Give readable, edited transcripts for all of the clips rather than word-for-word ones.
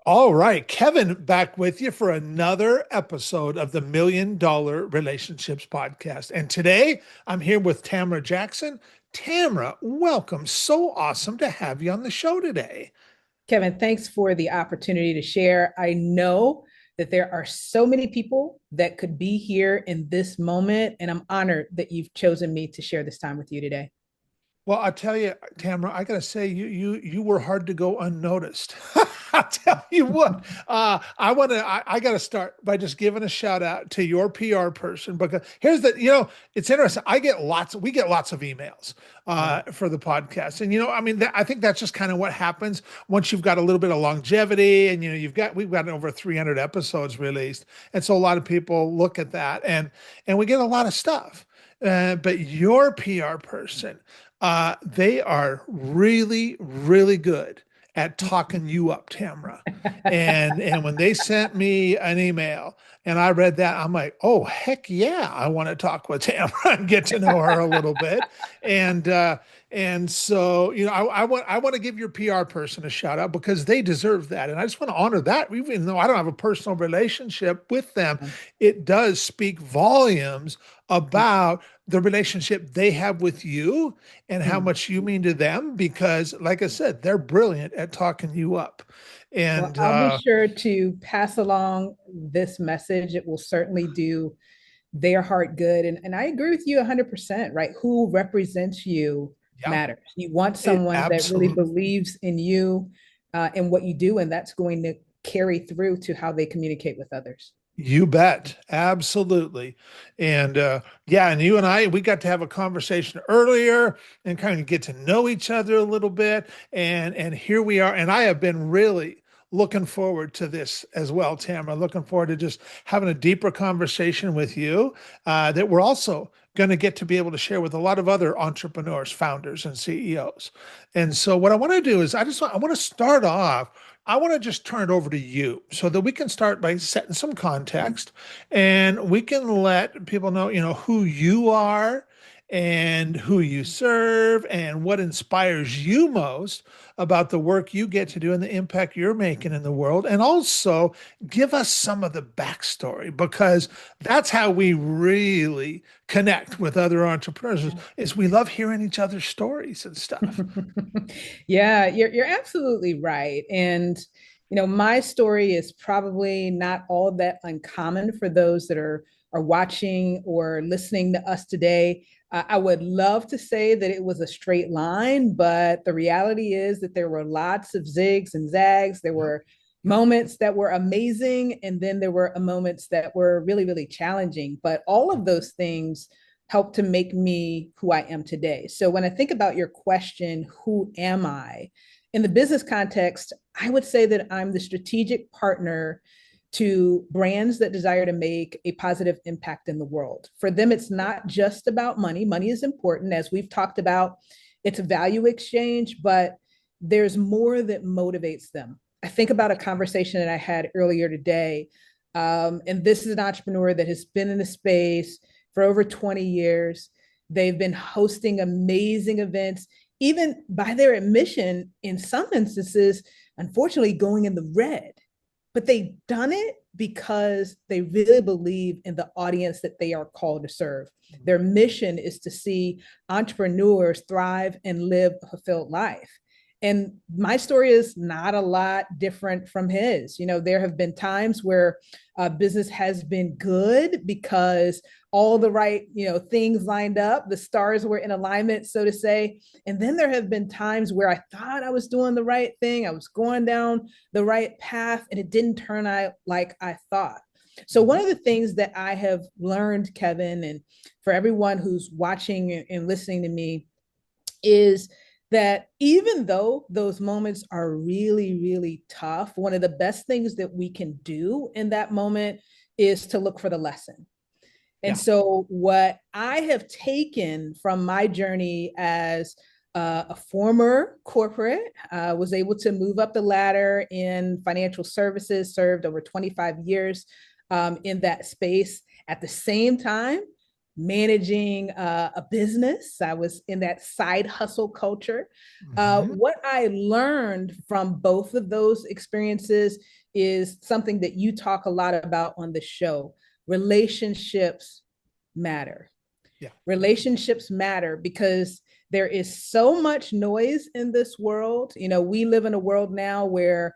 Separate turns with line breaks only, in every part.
All right, Kevin, back with you for another episode of the $1 Million Relationships Podcast. And today I'm here with Tamara Jackson. Tamara, welcome. So awesome to have you on the show today.
Kevin, thanks for the opportunity to share. I know that there are so many people that could be here in this moment, and I'm honored that you've chosen me to share this time with you today.
Well, I'll tell you, Tamara, I gotta say, you were hard to go unnoticed. I'll tell you what, I gotta start by just giving a shout out to your PR person because here's it's interesting. We get lots of emails
Yeah.
for the podcast, and I mean, I think that's just kind of what happens once you've got a little bit of longevity, and we've got over 300 episodes released, and so a lot of people look at that, and we get a lot of stuff. But your PR person, they are really, really good at talking you up, Tamra. And when they sent me an email and I read that, I'm like, oh heck yeah, I want to talk with Tamra and get to know her a little bit. And and so I want to give your PR person a shout out because they deserve that. And I just want to honor that. Even though I don't have a personal relationship with them, it does speak volumes about the relationship they have with you and how much you mean to them because like I said, they're brilliant at talking you up.
Well,
And
I'll be sure to pass along this message. It will certainly do their heart good. And I agree with you 100%, right? Who represents you
yeah,
matters. You want
it
someone that really
absolutely.
believes in you and what you do, and that's going to carry through to how they communicate with others.
You bet. Absolutely. And yeah, and you and we got to have a conversation earlier and kind of get to know each other a little bit. And here we are. And I have been really looking forward to this as well, Tamara. Looking forward to just having a deeper conversation with you that we're also going to get to be able to share with a lot of other entrepreneurs, founders, and CEOs. And so what I want to do is I want to start off. I want to just turn it over to you so that we can start by setting some context and we can let people know, who you are and who you serve and what inspires you most about the work you get to do and the impact you're making in the world. And also give us some of the backstory because that's how we really connect with other entrepreneurs is we love hearing each other's stories and stuff.
Yeah, you're absolutely right. And my story is probably not all that uncommon for those that are watching or listening to us today. I would love to say that it was a straight line, but the reality is that there were lots of zigs and zags. There
Yep.
were moments that were amazing, and then there were moments that were really, really challenging. But all of those things helped to make me who I am today. So when I think about your question, who am I? In the business context, I would say that I'm the strategic partner to brands that desire to make a positive impact in the world. For them, it's not just about money. Money is important, as we've talked about, it's a value exchange, but there's more that motivates them. I think about a conversation that I had earlier today. And this is an entrepreneur that has been in the space for over 20 years. They've been hosting amazing events, even by their admission, in some instances, unfortunately, going in the red. But they've done it because they really believe in the audience that they are called to serve. Their mission is to see entrepreneurs thrive and live a fulfilled life. And my story is not a lot different from his. There have been times where business has been good because all the right, things lined up, the stars were in alignment, so to say. And then there have been times where I thought I was doing the right thing, I was going down the right path, and it didn't turn out like I thought. So one of the things that I have learned, Kevin, and for everyone who's watching and listening to me, is that even though those moments are really, really tough, one of the best things that we can do in that moment is to look for the lesson. And
Yeah.
so, what I have taken from my journey as a former corporate, was able to move up the ladder in financial services, served over 25 years in that space. At the same time, managing a business. I was in that side hustle culture.
Hmm.
What I learned from both of those experiences is something that you talk a lot about on the show. Relationships matter.
Yeah.
Relationships matter because there is so much noise in this world. You know, we live in a world now where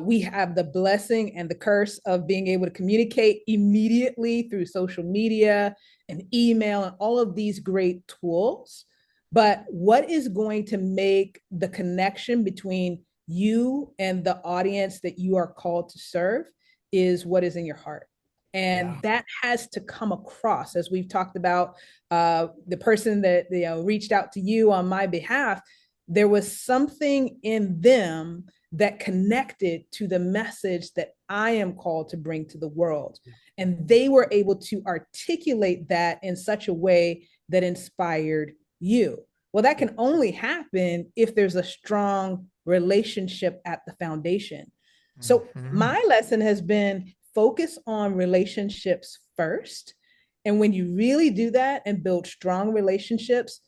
we have the blessing and the curse of being able to communicate immediately through social media and email and all of these great tools. But what is going to make the connection between you and the audience that you are called to serve is what is in your heart.
Yeah.
And that has to come across, as we've talked about. The person that reached out to you on my behalf, there was something in them that connected to the message that I am called to bring to the world. And they were able to articulate that in such a way that inspired you. Well, that
Yeah.
can only happen if there's a strong relationship at the foundation. So,
Hmm.
my lesson has been focus on relationships first. And when you really do that and build strong relationships,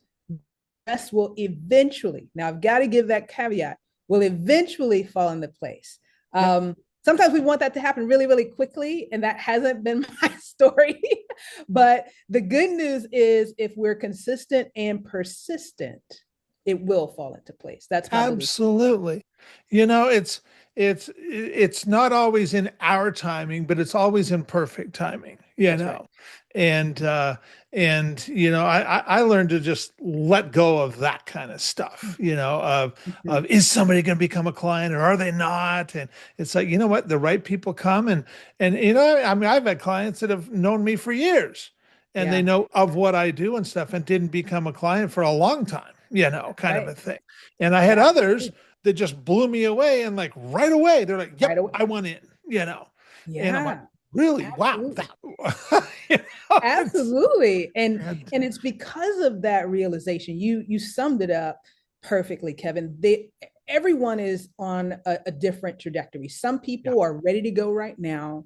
rest will eventually, now I've got to give that caveat, will eventually fall into place.
Yep.
Sometimes we want that to happen really, really quickly, and that hasn't been my story. But the good news is if we're consistent and persistent, it will fall into place. That's my belief.
Absolutely. You know, it's not always in our timing, but it's always in perfect timing, you
That's right.
know. And you know, I learned to just let go of that kind of stuff, you know,
Mhm.
of is somebody going to become a client or are they not? And it's like, you know what, the right people come and you know, I mean, I've had clients that have known me for years and they
Yeah,
know of what I do and stuff and didn't become a client for a long time, you know, kind of
right.
a thing. And I had
Yeah,
others that just blew me away and like right away they're like,
right
"Yep,
away.
I want in," you know. And I'm like,
Yeah,
"Really? Wow,
absolutely.
that." You know,
Absolutely.
and
And it's because of that realization. You summed it up perfectly, Kevin. Everyone is on a different trajectory. Some
yeah,
people are ready to go right now.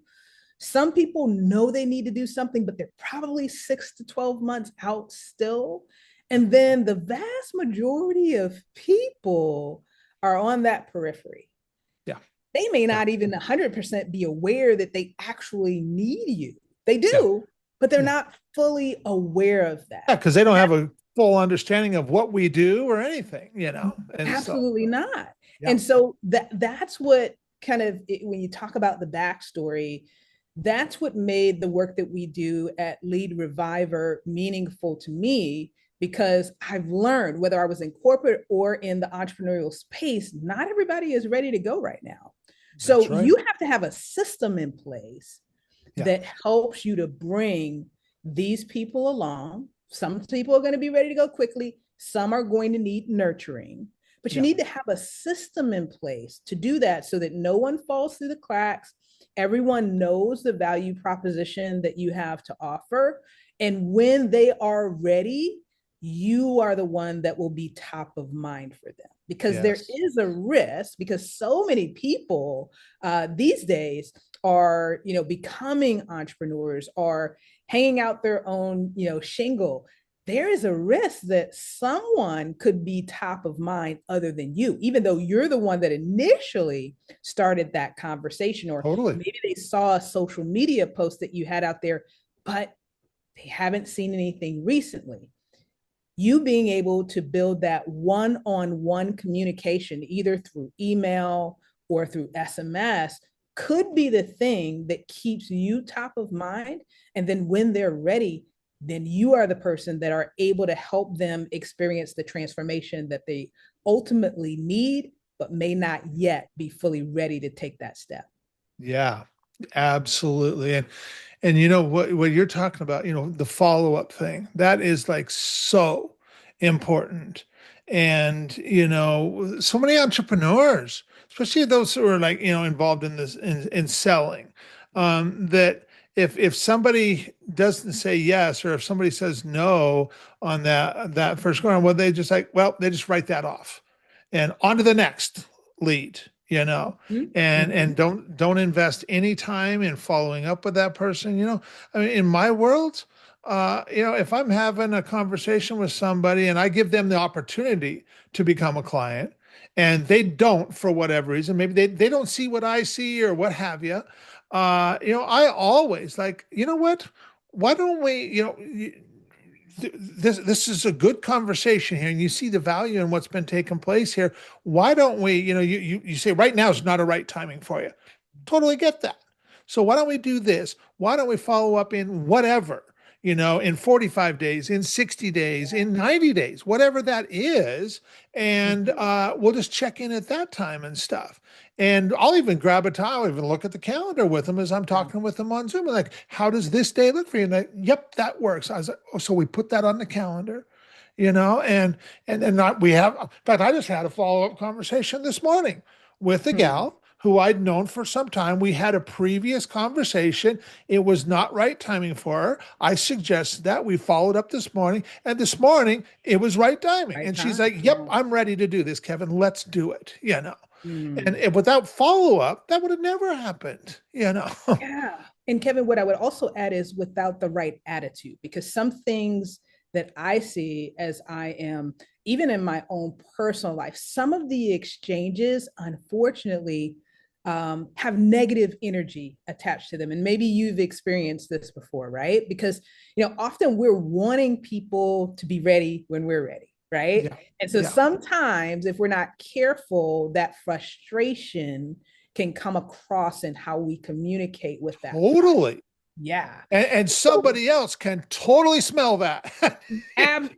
Some people know they need to do something, but they're probably 6 to 12 months out still.
yeah,
And then the vast majority of people are on that periphery.
yeah,
They may
yeah,
not even 100% be aware that they actually need you. They
yeah,
do, but they're
yeah.
not fully aware of
Yeah,
that.
because they don't
And
have
that
a full understanding of what we do or anything, you know. And so,
absolutely not.
yeah,
And so that's what kind of when you talk about the backstory, that's what made the work that we do at Lead Reviver meaningful to me because I've learned whether I was in corporate or in the entrepreneurial space, not everybody is ready to go right now.
that's
So
right.
you have to have a system in place
Yeah,
that helps you to bring these people along. Some people are going to be ready to go quickly, some are going to need nurturing, but you
yeah,
need to have a system in place to do that so that no one falls through the cracks. Everyone knows the value proposition that you have to offer. And when they are ready, you are the one that will be top of mind for them because there
yes,
is a risk because so many people these days are becoming entrepreneurs or hanging out their own shingle. There is a risk that someone could be top of mind other than you, even though you're the one that initially started that conversation, or
totally.
maybe they saw a social media post that you had out there, but they haven't seen anything recently. You being able to build that one-on-one communication, either through email or through SMS, could be the thing that keeps you top of mind. And then when they're ready, then you are the person that are able to help them experience the transformation that they ultimately need, but may not yet be fully ready to take that step.
Yeah, absolutely. And you know what you're talking about, you know, the follow-up thing, that is like so important. And you know, so many entrepreneurs, especially those who are like, you know, involved in this in selling, that if somebody doesn't say yes or if somebody says no on that first go around, well, they just like, well, they just write that off and on to the next lead, you know,
Mm-hmm.
and
Mm-hmm.
don't invest any time in following up with that person, you know. I mean, in my world, if I'm having a conversation with somebody and I give them the opportunity to become a client and they don't for whatever reason, maybe they don't see what I see or what have you, I always like, you know what? Why don't we, this is a good conversation here and you see the value in what's been taking place here. Why don't we, you say right now is not a right timing for you. Totally get that. So why don't we do this? Why don't we follow up in whatever, in 45 days, in 60 days, in 90 days, whatever that is. And
Mhm.
we'll just check in at that time and stuff. And I'll even grab a time, I'll even look at the calendar with them as I'm
Yeah.
talking with them on Zoom. Like, how does this day look for you? And like, yep, that works. I was like, oh, so we put that on the calendar, and not, we have, in fact, I just had a follow-up conversation this morning with a
Hmm.
gal who I'd known for some time. We had a previous conversation. It was not right timing for her. I suggested that. We followed up this morning, and this morning it was right timing.
Right
And she's
time.
like, "Yep,
Yeah.
I'm ready to do this, Kevin. Let's do it."
Mm.
And without follow up, that would have never happened.
Yeah. And Kevin, what I would also add is without the right attitude, because some things that I see as I am, even in my own personal life, some of the exchanges, unfortunately, have negative energy attached to them. And maybe you've experienced this before, right? Because, often we're wanting people to be ready when we're ready. Right.
Yeah,
And so
yeah,
sometimes, if we're not careful, that frustration can come across in how we communicate with that person.
totally.
Yeah.
And
So
somebody else can totally smell that.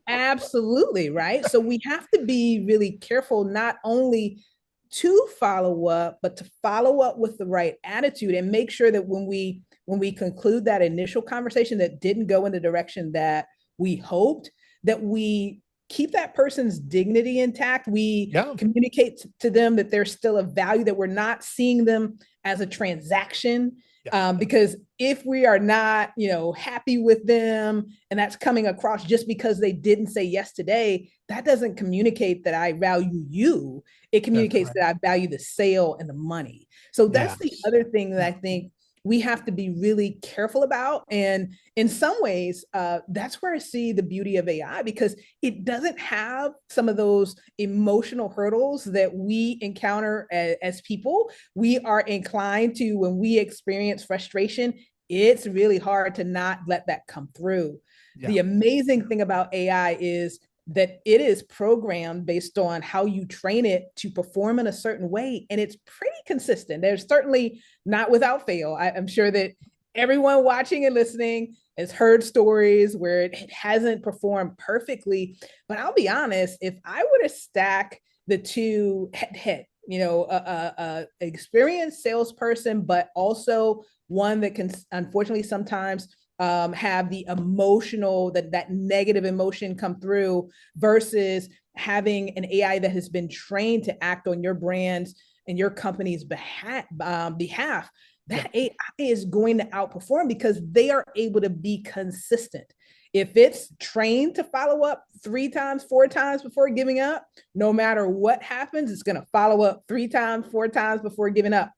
absolutely, right? So we have to be really careful not only to follow up, but to follow up with the right attitude and make sure that when we conclude that initial conversation that didn't go in the direction that we hoped, that we keep that person's dignity intact. We
Yeah,
communicate to them that there's still a value, that we're not seeing them as a transaction.
yeah,
Because if we are not, happy with them, and that's coming across just because they didn't say yes today, that doesn't communicate that I value you. It
that's
communicates
right.
that I value the sale and the money. So that's the
Yes.
other thing that
Yeah.
I think we have to be really careful about. And in some ways, that's where I see the beauty of AI, because it doesn't have some of those emotional hurdles that we encounter as people. We are inclined to, when we experience frustration, it's really hard to not let that come through.
Yeah.
The amazing thing about AI is that it is programmed based on how you train it to perform in a certain way. And it's pretty consistent. There's certainly not without fail. I'm sure that everyone watching and listening has heard stories where it hasn't performed perfectly. But I'll be honest, if I were to stack the two head to head, a experienced salesperson, but also one that can unfortunately sometimes have the emotional, that negative emotion come through, versus having an AI that has been trained to act on your brand's and your company's behalf,
Yeah.
that AI is going to outperform because they are able to be consistent. If it's trained to follow up 3 times, 4 times before giving up, no matter what happens, it's going to follow up 3 times, 4 times before giving up.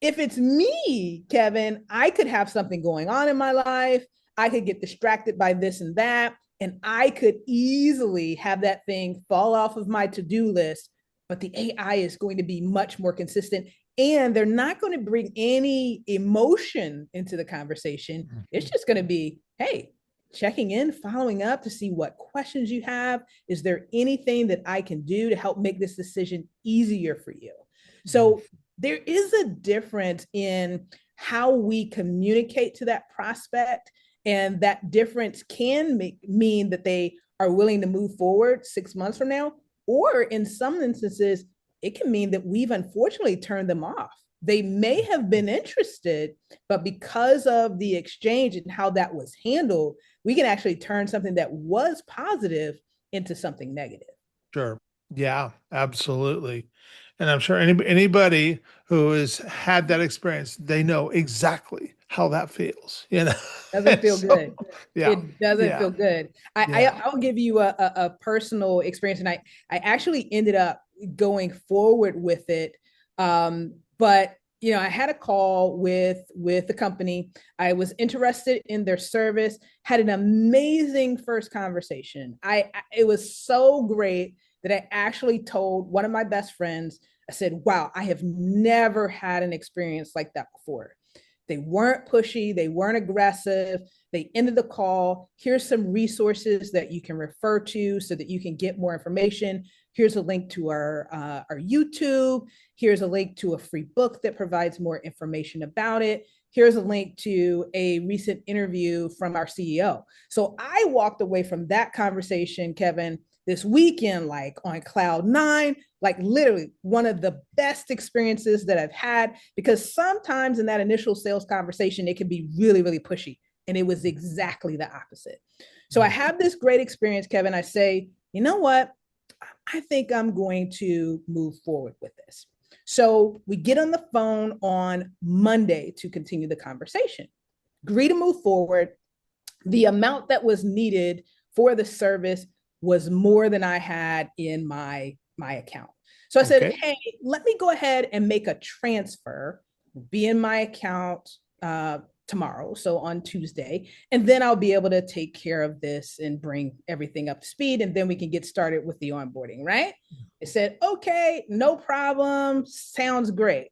If it's me, Kevin, I could have something going on in my life. I could get distracted by this and that, and I could easily have that thing fall off of my to-do list. But the AI is going to be much more consistent, and they're not going to bring any emotion into the conversation. It's
Mhm.
just going to be, hey, checking in, following up to see what questions you have. Is there anything that I can do to help make this decision easier for you?
Mhm.
So there is a difference in how we communicate to that prospect, and that difference can mean that they are willing to move forward 6 months from now, or in some instances it can mean that we've unfortunately turned them off. They may have been interested, but because of the exchange and how that was handled, we can actually turn something that was positive into something negative.
Sure. Yeah, absolutely. And I'm sure anybody who has had that experience, they know exactly how that feels.
Doesn't
And
feel
so,
good.
yeah,
It doesn't
yeah,
feel good.
yeah.
I'll give you a personal experience, and I actually ended up going forward with it. But I had a call with the company. I was interested in their service, had an amazing first conversation. It was so great that I actually told one of my best friends, I said, wow, I have never had an experience like that before. They weren't pushy, they weren't aggressive. They ended the call. Here's some resources that you can refer to so that you can get more information. Here's a link to our YouTube. Here's a link to a free book that provides more information about it. Here's a link to a recent interview from our CEO. So I walked away from that conversation, Kevin, this weekend, like on cloud nine, like literally one of the best experiences that I've had, because sometimes in that initial sales conversation, it can be really, really pushy. And it was exactly the opposite. So I have this great experience, Kevin. I say, you know what? I think I'm going to move forward with this. So we get on the phone on Monday to continue the conversation. Agree to move forward. The amount that was needed for the service was more than I had in my account. So I said, hey, let me go ahead and make a transfer, be in my account tomorrow, so on Tuesday, and then I'll be able to take care of this and bring everything up to speed, and then we can get started with the onboarding, right? I said, okay, no problem, sounds great.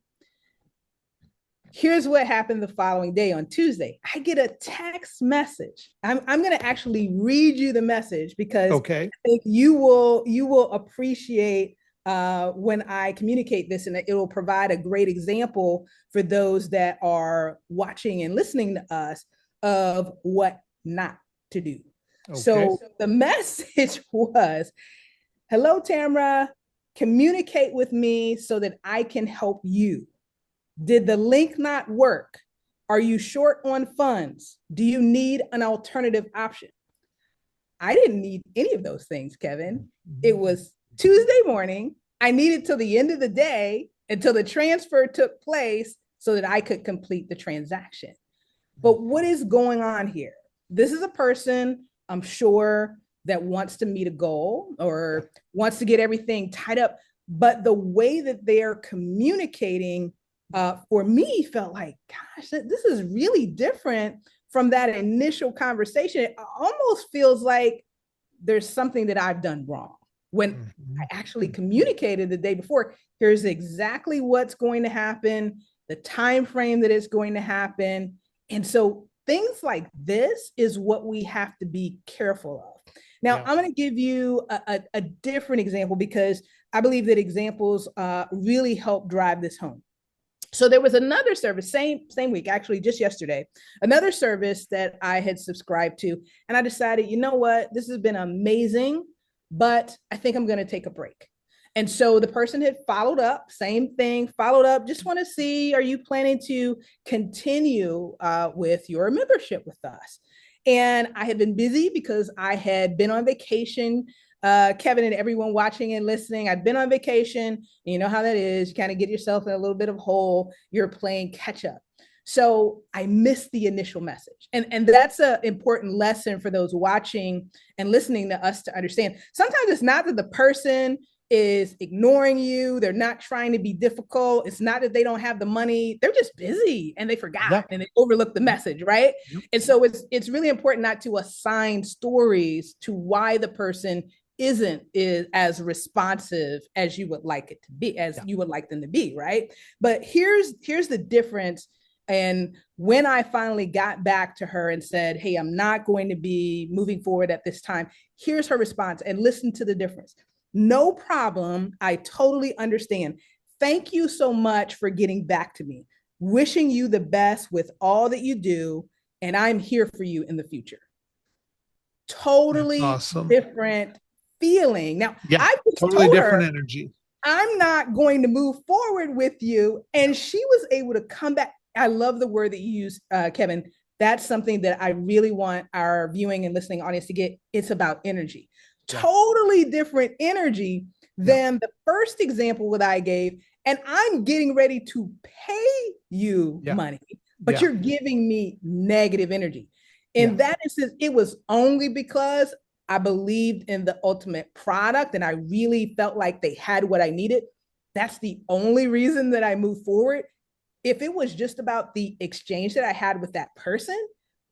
Here's what happened the following day on Tuesday. I get a text message. I'm going to actually read you the message because I think you will appreciate when I communicate this, and it will provide a great example for those that are watching and listening to us of what not to do. So the message was, hello, Tamara, communicate with me so that I can help you. Did the link not work? Are you short on funds? Do you need an alternative option? I didn't need any of those things, Kevin. It was Tuesday morning. I needed till the end of the day until the transfer took place so that I could complete the transaction. But what is going on here? This is a person, I'm sure, that wants to meet a goal or wants to get everything tied up. But the way that they're communicating for me felt like, gosh, this is really different from that initial conversation. It almost feels like there's something that I've done wrong when I actually communicated the day before. Here's exactly what's going to happen, the time frame that it's going to happen. And so things like this is what we have to be careful of. Now, I'm going to give you a different example because I believe that examples really help drive this home. So there was another service, same week, actually just yesterday, another service that I had subscribed to. And I decided, you know what, this has been amazing, but I think I'm going to take a break. And so the person had followed up, same thing, followed up, just want to see, are you planning to continue with your membership with us? And I had been busy because I had been on vacation. Kevin and everyone watching and listening, I'd been on vacation. You know how that is. You kind of get yourself in a little bit of hole. You're playing catch up. So I missed the initial message. And that's an important lesson for those watching and listening to us to understand. Sometimes it's not that the person is ignoring you. They're not trying to be difficult. It's not that they don't have the money. They're just busy and they forgot and they overlooked the message, right? And so it's really important not to assign stories to why the person isn't as responsive as you would like it to be, as you would like them to be, right? But here's the difference. And when I finally got back to her and said, hey, I'm not going to be moving forward at this time, here's her response, and listen to the difference. No problem. I totally understand. Thank you so much for getting back to me. Wishing you the best with all that you do, and I'm here for you in the future. Totally different feeling. Now, I just totally told different energy. I'm not going to move forward with you. And she was able to come back. I love the word that you use, Kevin. That's something that I really want our viewing and listening audience to get. It's about energy. Totally different energy than the first example that I gave. And I'm getting ready to pay you money, but you're giving me negative energy. In that instance, it was only because I believed in the ultimate product and I really felt like they had what I needed. That's the only reason that I moved forward. if it was just about the exchange that I had with that person,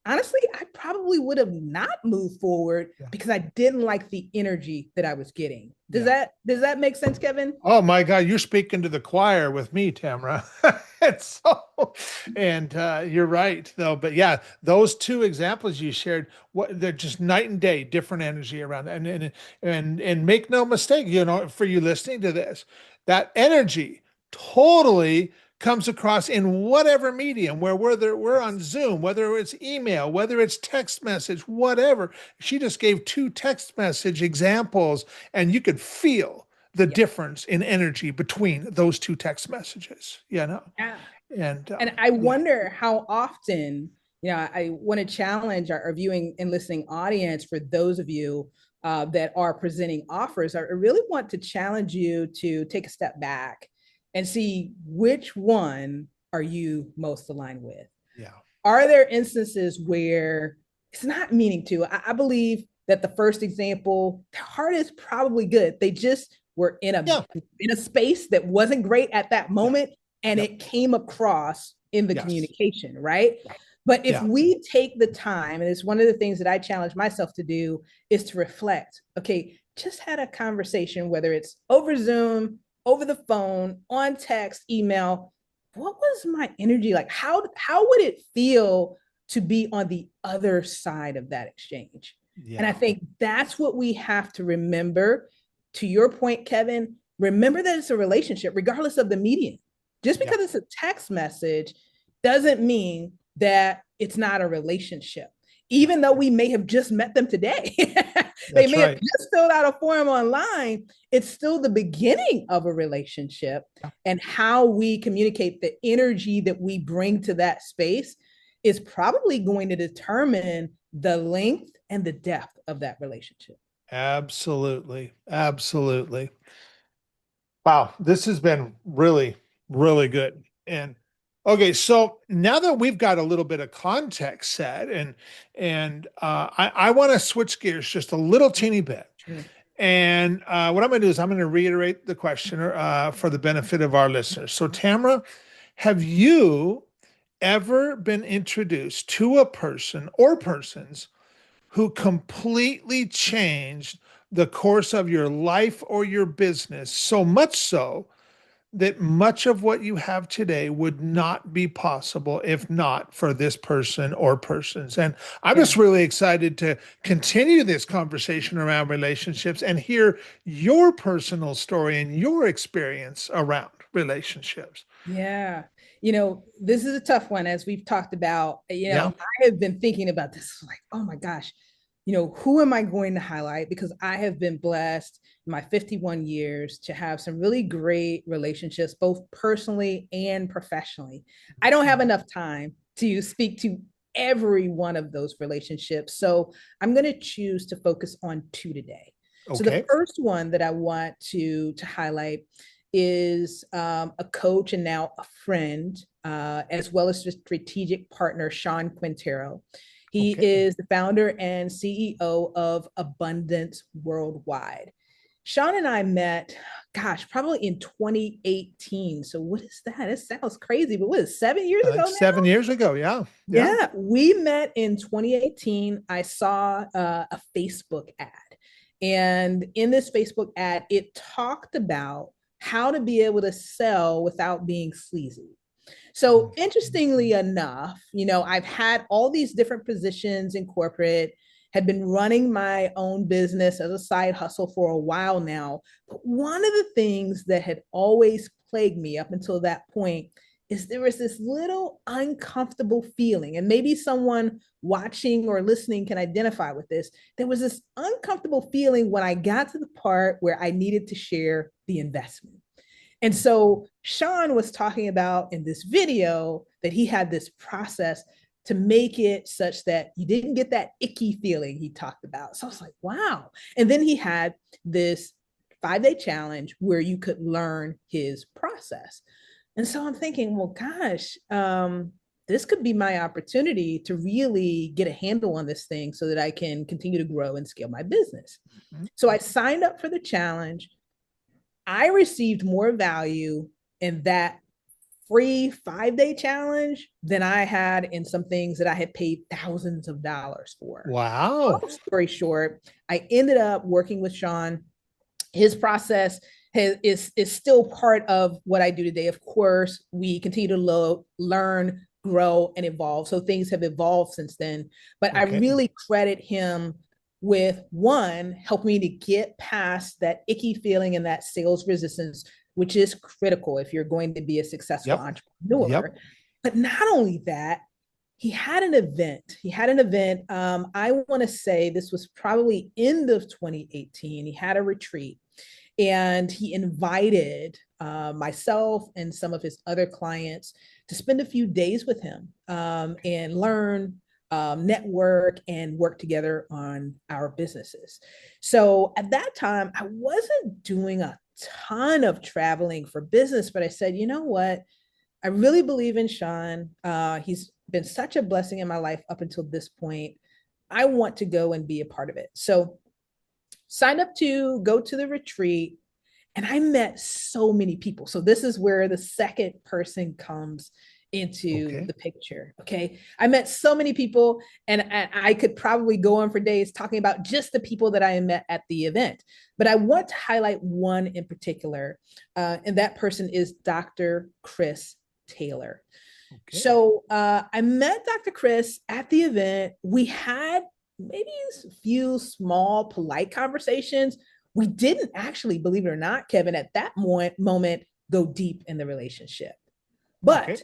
honestly, I probably would have not moved forward
Yeah.
because I didn't like the energy that I was getting. Does
Yeah.
that make sense, Kevin?
Oh my God, you're speaking to the choir with me, Tamara. It's so, and you're right though. But yeah, those two examples you shared, what they're just night and day, different energy around that. And make no mistake, for you listening to this, that energy totally comes across in whatever medium, whether we're on Zoom, whether it's email, whether it's text message, whatever. She just gave two text message examples, and you could feel the
Yeah.
difference in energy between those two text messages,
Yeah.
and
And I
yeah,
wonder how often, I want to challenge our viewing and listening audience for those of you that are presenting offers. I really want to challenge you to take a step back and see which one are you most aligned with.
yeah,
Are there instances where it's not meaning to? I believe that the first example, their heart is probably good. They just were
yeah,
in a space that wasn't great at that
yeah,
moment, and
yep,
it came across in the
yes,
communication, right? But if
yeah,
we take the time, and it's one of the things that I challenge myself to do, is to reflect. Okay, just had a conversation, whether it's over Zoom, over the phone, on text, email, what was my energy like? How would it feel to be on the other side of that exchange? And I
yeah,
think that's what we have to remember. To your point, Kevin, remember that it's a relationship, regardless of the medium. Just
yeah,
because it's a text message doesn't mean that it's not a relationship.
yeah,
Even though we may have just met them today, they
that's
may have
right.
just filled out a form online. It's still the beginning of a relationship,
Yeah,
and how we communicate the energy that we bring to that space is probably going to determine the length and the depth of that relationship.
absolutely, absolutely. Wow, this has been really, really good. And okay, so now that we've got a little bit of context set, and I want to switch gears just a little teeny bit.
Sure.
And what I'm going to do is I'm going to reiterate the question for the benefit of our listeners. So, Tamara, have you ever been introduced to a person or persons who completely changed the course of your life or your business, so much so that much of what you have today would not be possible if not for this person or persons? And I'm
Yeah.
just really excited to continue this conversation around relationships and hear your personal story and your experience around relationships.
Yeah. This is a tough one, as we've talked about.
Yeah.
I have been thinking about this, like, oh my gosh, who am I going to highlight? Because I have been blessed in my 51 years to have some really great relationships, both personally and professionally. I don't have enough time to speak to every one of those relationships. So I'm going to choose to focus on two today. So the
Okay.
first one that I want to highlight is a coach and now a friend, as well as a strategic partner, Sean Quintero. He
Okay.
is the founder and CEO of Abundance Worldwide. Sean and I met, gosh, probably in 2018. So what is that? It sounds crazy, but what is it, 7 years
I think
ago now?
7 years ago. Yeah. Yeah.
Yeah, we met in 2018. I saw a Facebook ad. And in this Facebook ad, it talked about how to be able to sell without being sleazy. So, interestingly enough, I've had all these different positions in corporate, had been running my own business as a side hustle for a while now. But one of the things that had always plagued me up until that point is there was this little uncomfortable feeling, and maybe someone watching or listening can identify with this. There was this uncomfortable feeling when I got to the part where I needed to share the investment. And so Sean was talking about in this video that he had this process to make it such that you didn't get that icky feeling he talked about. So I was like, wow. And then he had this 5-day challenge where you could learn his process. And so I'm thinking, well, gosh, this could be my opportunity to really get a handle on this thing so that I can continue to grow and scale my business.
Mhm.
So I signed up for the challenge. I received more value in that free 5-day challenge than I had in some things that I had paid thousands of dollars for.
Wow.
Long story short, I ended up working with Sean. His process is still part of what I do today. Of course, we continue to learn, grow, and evolve. So things have evolved since then. But I
Okay.
really credit him with one, helping me to get past that icky feeling and that sales resistance, which is critical if you're going to be a successful
Yep.
entrepreneur.
Yep.
But not only that, he had an event. He had an event. I want to say this was probably end of 2018. He had a retreat and he invited myself and some of his other clients to spend a few days with him and learn, network, and work together on our businesses. So at that time, I wasn't doing a ton of traveling for business, but I said, you know what? I really believe in Sean. He's been such a blessing in my life up until this point. I want to go and be a part of it. So signed up to go to the retreat, and I met so many people. So this is where the second person comes into
Okay.
the picture. Okay. I met so many people, and I could probably go on for days talking about just the people that I met at the event. But I want to highlight one in particular, and that person is Dr. Chris Taylor.
Okay.
So I met Dr. Chris at the event. We had maybe a few small, polite conversations. We didn't actually, believe it or not, Kevin, at that moment, go deep in the relationship.
Okay.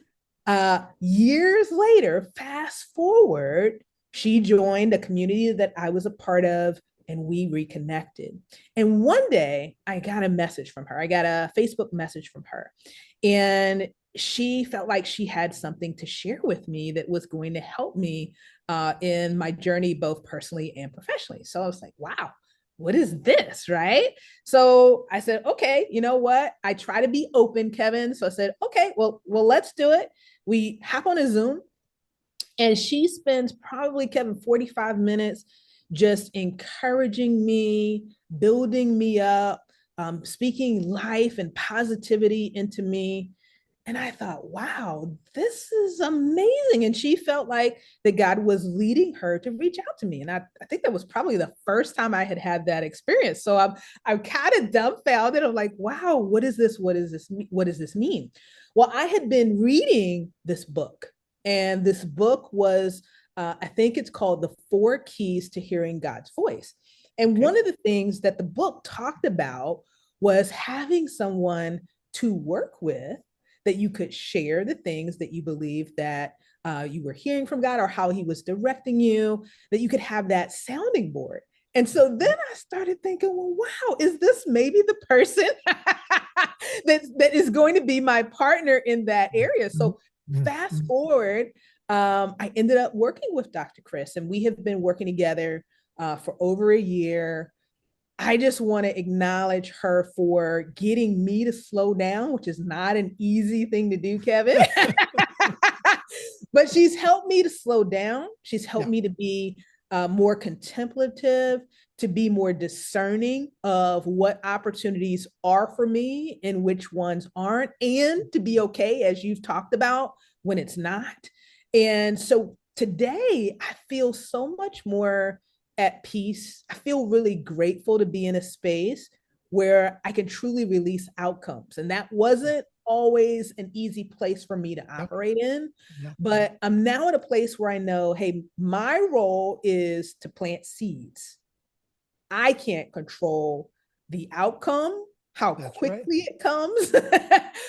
But years later, fast forward, she joined a community that I was a part of, and we reconnected. And one day I got a message from her. I got a Facebook message from her. And she felt like she had something to share with me that was going to help me in my journey, both personally and professionally. So I was like, wow, what is this? Right. So I said, okay, you know what? I try to be open, Kevin. So I said, okay, well, let's do it. We hop on a Zoom, and she spends probably, Kevin, 45 minutes just encouraging me, building me up, speaking life and positivity into me. And I thought, wow, this is amazing. And she felt like that God was leading her to reach out to me. And I think that was probably the first time I had that experience. So I'm kind of dumbfounded. I'm like, wow, what is this? What is this? What does this mean? Well, I had been reading this book, and this book was, I think it's called The Four Keys to Hearing God's Voice. And
Okay.
one of the things that the book talked about was having someone to work with, that you could share the things that you believe that you were hearing from God, or how he was directing you, that you could have that sounding board. And so then I started thinking, well, wow, is this maybe the person that is going to be my partner in that area? So fast forward, I ended up working with Dr. Chris, and we have been working together for over a year. I just want to acknowledge her for getting me to slow down, which is not an easy thing to do, Kevin. But she's helped me to slow down. She's helped
Yeah.
me to be more contemplative, to be more discerning of what opportunities are for me and which ones aren't, and to be okay, as you've talked about, when it's not. And so today, I feel so much more at peace. I feel really grateful to be in a space where I can truly release outcomes. And that wasn't always an easy place for me to
Yep.
operate in.
Yep.
But I'm now at a place where I know, hey, my role is to plant seeds. I can't control the outcome, how
That's right.
quickly it comes,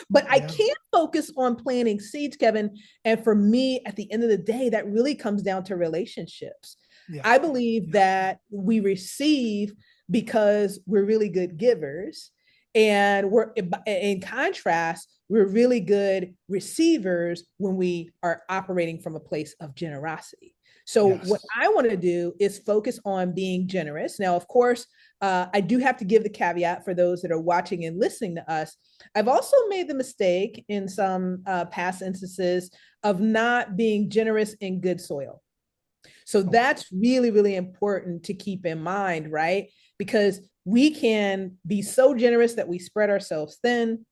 but I
Yeah.
can focus on planting seeds, Kevin. And for me, at the end of the day, that really comes down to relationships.
Yeah.
I believe
Yeah.
that we receive because we're really good givers. And we're, in contrast, we're really good receivers when we are operating from a place of generosity. So, what
Yes.
I want to do is focus on being generous. Now, of course, I do have to give the caveat for those that are watching and listening to us. I've also made the mistake in some past instances of not being generous in good soil. So
Okay.
that's really, really important to keep in mind, right? Because we can be so generous that we spread ourselves thin,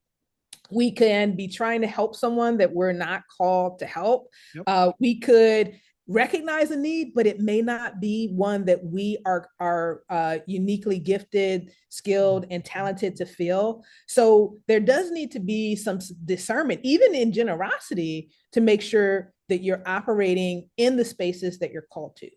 We can be trying to help someone that we're not called to help.
Yep.
We could recognize a need, but it may not be one that we are uniquely gifted, skilled, and talented to fill. So there does need to be some discernment, even in generosity, to make sure that you're operating in the spaces that you're called to.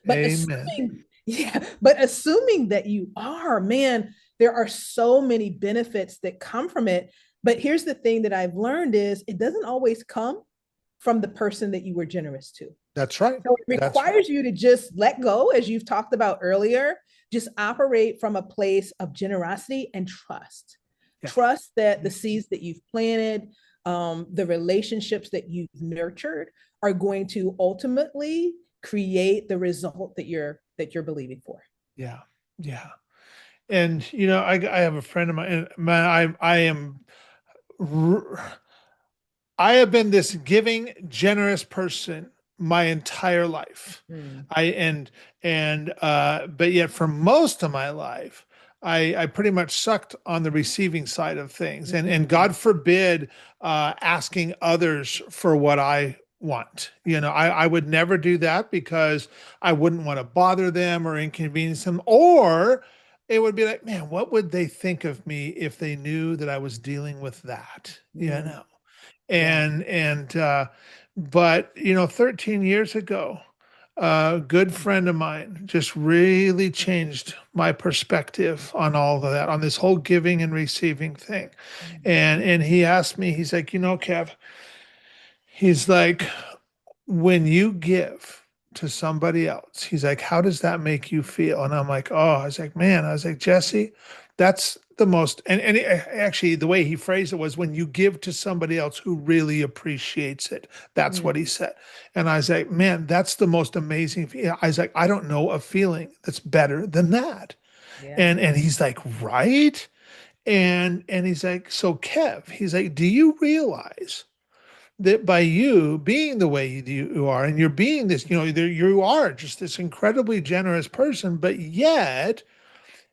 But
Amen.
assuming, yeah, but assuming that you are, man, there are so many benefits that come from it. But here's the thing that I've learned is it doesn't always come from the person that you were generous to.
That's right.
So it
That's right.
requires you to just let go, as you've talked about earlier, just operate from a place of generosity and trust.
Yeah.
Trust that the seeds that you've planted, the relationships that you've nurtured are going to ultimately create the result that you're believing for.
Yeah. Yeah. And I have a friend of mine, and man, I have been this giving, generous person my entire life.
Mm,
I but yet for most of my life, I pretty much sucked on the receiving side of things, and
mm,
God forbid asking others for what I want. I would never do that because I wouldn't want to bother them or inconvenience them, or it would be like, man, what would they think of me if they knew that I was dealing with that?
mm. Yeah.
And but 13 years ago, a good friend of mine just really changed my perspective on all of that, on this whole giving and receiving thing. And he asked me, he's like, Kev, he's like, when you give to somebody else, he's like, how does that make you feel? And I'm like, oh, I was like, man, I was like, Jesse, that's the most, and actually the way he phrased it was when you give to somebody else who really appreciates it. That's what he
Mm,
said. And I was like, man, that's the most amazing feeling. I was like, I don't know a feeling that's better than that.
yeah.
And he's like, right? And he's like, so Kev, he's like, do you realize that by you being the way you are, and you're being this, you are just this incredibly generous person, but yet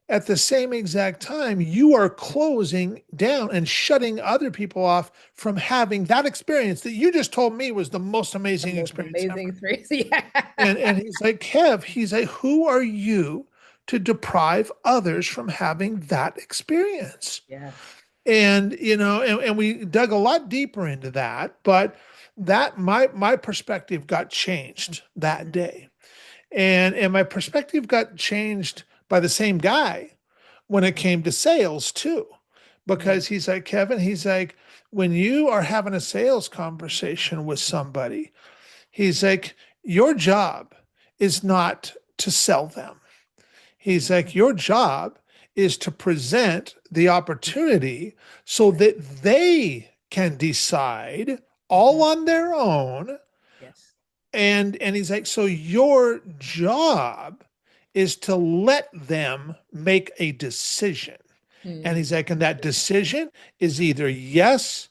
at the same exact time, you are closing down and shutting other people off from having that experience that you just told me was the most
The
amazing
most
experience ever.
amazing phrase. Yeah.
And he's like, Kev, he's like, who are you to deprive others from having that experience?
Yes.
And we dug a lot deeper into that, but that my perspective got changed that day. And my perspective got changed by the same guy when it came to sales too.
Mm,
Because he's like, Kevin, he's like, when you are having a sales conversation with somebody, he's like, your job is not to sell them. He's like, your job is to present the opportunity so
right.
that they can decide all
Mhm.
on their own.
Yes.
And he's like, so your job is to let them make a decision. And he's
Mm,
like, and that decision is either yes,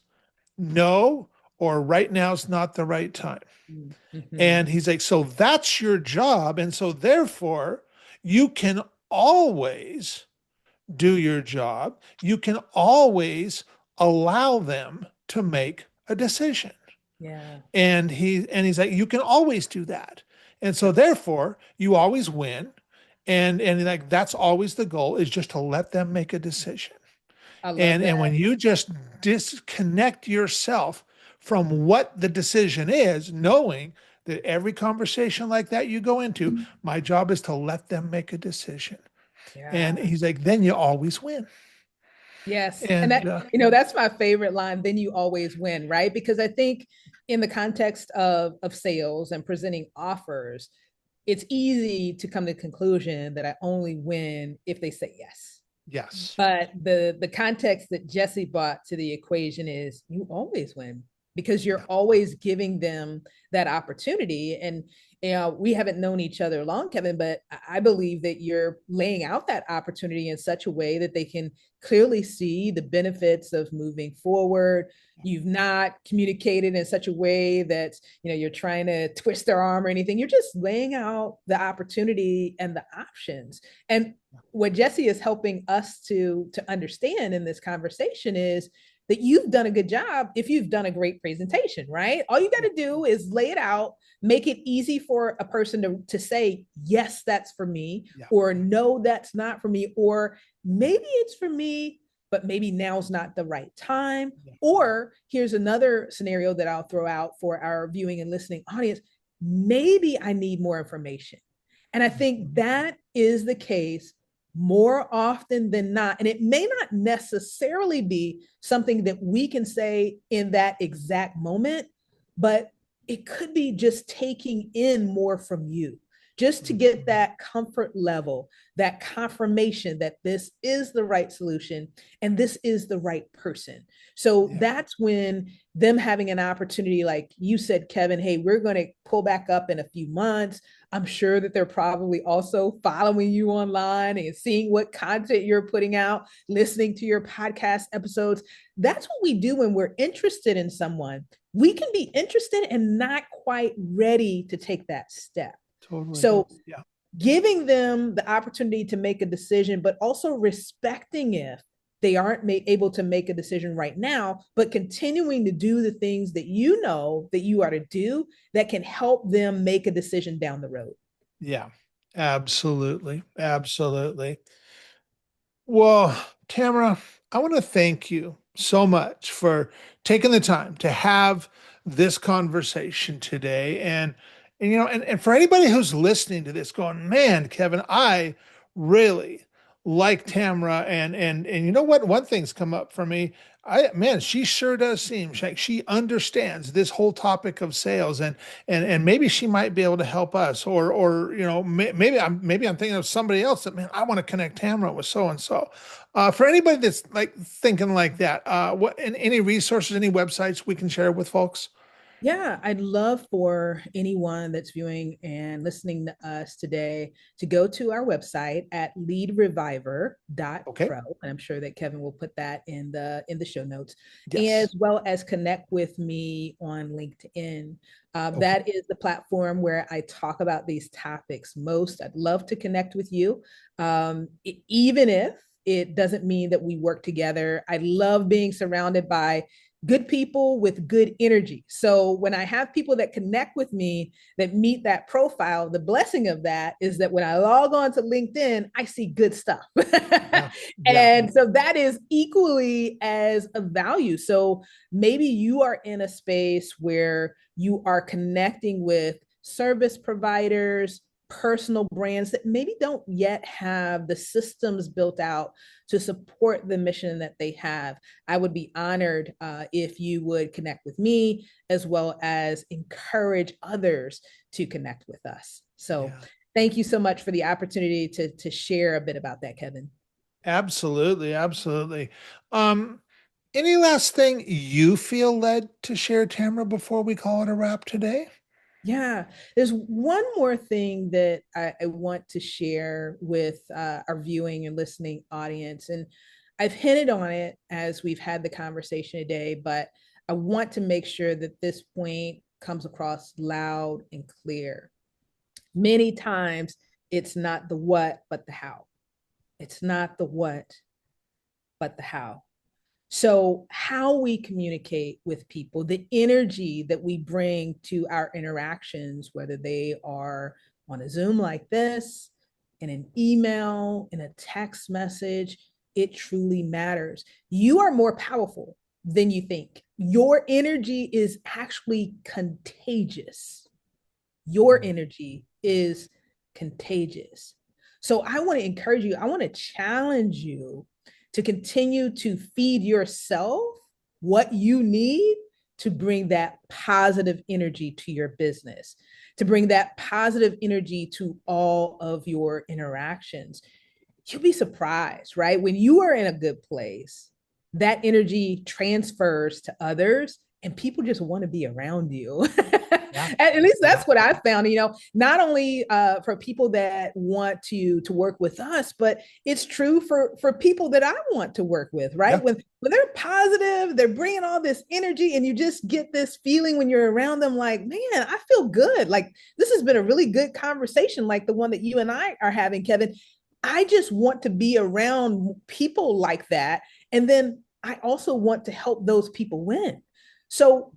no, or right now is not the right time.
mm, mhm.
And he's like, so that's your job. And so therefore, you can always do your job. You can always allow them to make a decision.
Yeah.
And he's like, you can always do that. And so
Yep.
therefore, you always win. And like that's always the goal is just to let them make a decision.
I love
And
that.
when you just disconnect yourself from what the decision is, knowing that every conversation like that you go into, my job is to let them make a decision. And
Yeah.
he's like, then you always win.
Yes. And
And
that's my favorite line. Then you always win, right? Because I think in the context of sales and presenting offers, it's easy to come to the conclusion that I only win if they say yes.
yes,
But the context that Jesse brought to the equation is you always win because you're
yeah,
always giving them that opportunity. And we haven't known each other long, Kevin, but I believe that you're laying out that opportunity in such a way that they can clearly see the benefits of moving forward. You've not communicated in such a way that you're trying to twist their arm or anything. You're just laying out the opportunity and the options. And what Jesse is helping us to understand in this conversation is that you've done a good job if you've done a great presentation, right? All you got to do is lay it out, make it easy for a person to say, yes, that's for me,
Yeah.
or no, that's not for me, or maybe it's for me, but maybe now's not the right time.
Yeah.
Or here's another scenario that I'll throw out for our viewing and listening audience. Maybe I need more information. And I think
Mhm.
that is the case more often than not. And it may not necessarily be something that we can say in that exact moment, but it could be just taking in more from you, just to get
Mhm.
that comfort level, that confirmation that this is the right solution and this is the right person. So
Yeah.
that's when them having an opportunity, like you said, Kevin, hey, we're going to pull back up in a few months. I'm sure that they're probably also following you online and seeing what content you're putting out, listening to your podcast episodes. That's what we do when we're interested in someone. We can be interested and not quite ready to take that step.
Totally.
So
Yeah.
giving them the opportunity to make a decision, but also respecting if they aren't able to make a decision right now, but continuing to do the things that you know that you are to do that can help them make a decision down the road.
Yeah. Absolutely. Absolutely. Well, Tamara, I want to thank you so much for taking the time to have this conversation today. And for anybody who's listening to this going, man, Kevin, I really like Tamara. And you know what? One thing's come up for me. Man, she sure does seem like she understands this whole topic of sales, and maybe she might be able to help us, or maybe I'm thinking of somebody else that, man, I want to connect Tamara with so and so. For anybody that's like thinking like that, what and any resources, any websites we can share with folks?
Yeah, I'd love for anyone that's viewing and listening to us today to go to our website at
Okay.
leadreviver.pro. And I'm sure that Kevin will put that in the show notes,
Yes.
as well as connect with me on LinkedIn.
Okay.
That is the platform where I talk about these topics most. I'd love to connect with you, even if it doesn't mean that we work together. I love being surrounded by good people with good energy. So when I have people that connect with me that meet that profile, the blessing of that is that when I log on to LinkedIn, I see good stuff.
Yeah. Yeah.
And so that is equally as a value. So maybe you are in a space where you are connecting with service providers, personal brands that maybe don't yet have the systems built out to support the mission that they have. I would be honored if you would connect with me as well as encourage others to connect with us. So
Yeah.
thank you so much for the opportunity to share a bit about that, Kevin.
Absolutely. Absolutely. Um, any last thing you feel led to share, Tamara, before we call it a wrap today?
Yeah, there's one more thing that I want to share with our viewing and listening audience. And I've hinted on it as we've had the conversation today, but I want to make sure that this point comes across loud and clear. Many times it's not the what, but the how. It's not the what, but the how. So, how we communicate with people, the energy that we bring to our interactions, whether they are on a Zoom like this, in an email, in a text message, it truly matters. You are more powerful than you think. Your energy is actually contagious. Your
Mm.
energy is contagious. So I want to encourage you, I want to challenge you to continue to feed yourself what you need to bring that positive energy to your business, to bring that positive energy to all of your interactions. You'll be surprised, right? When you are in a good place, that energy transfers to others and people just want to be around you.
Yeah.
At least
Yeah.
that's what I found, not only for people that want to work with us, but it's true for people that I want to work with, right?
Yeah.
When they're positive, they're bringing all this energy and you just get this feeling when you're around them like, man, I feel good. Like this has been a really good conversation like the one that you and I are having, Kevin. I just want to be around people like that. And then I also want to help those people win. So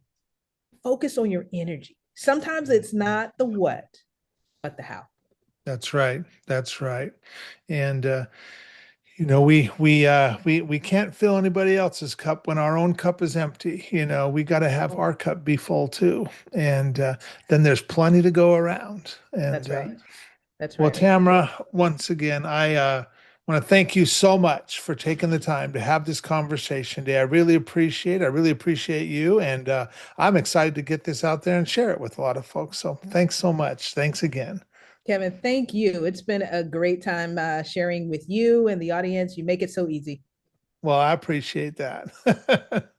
focus on your energy. Sometimes it's not the what, but the how.
That's right. That's right. And we can't fill anybody else's cup when our own cup is empty. We got to have our cup be full too. And then there's plenty to go around.
That's
And
right. That's
well,
right.
Tamara, once again, I want to thank you so much for taking the time to have this conversation today. I really appreciate it. I really appreciate you. And I'm excited to get this out there and share it with a lot of folks. So thanks so much. Thanks again.
Kevin, thank you. It's been a great time sharing with you and the audience. You make it so easy.
Well, I appreciate that.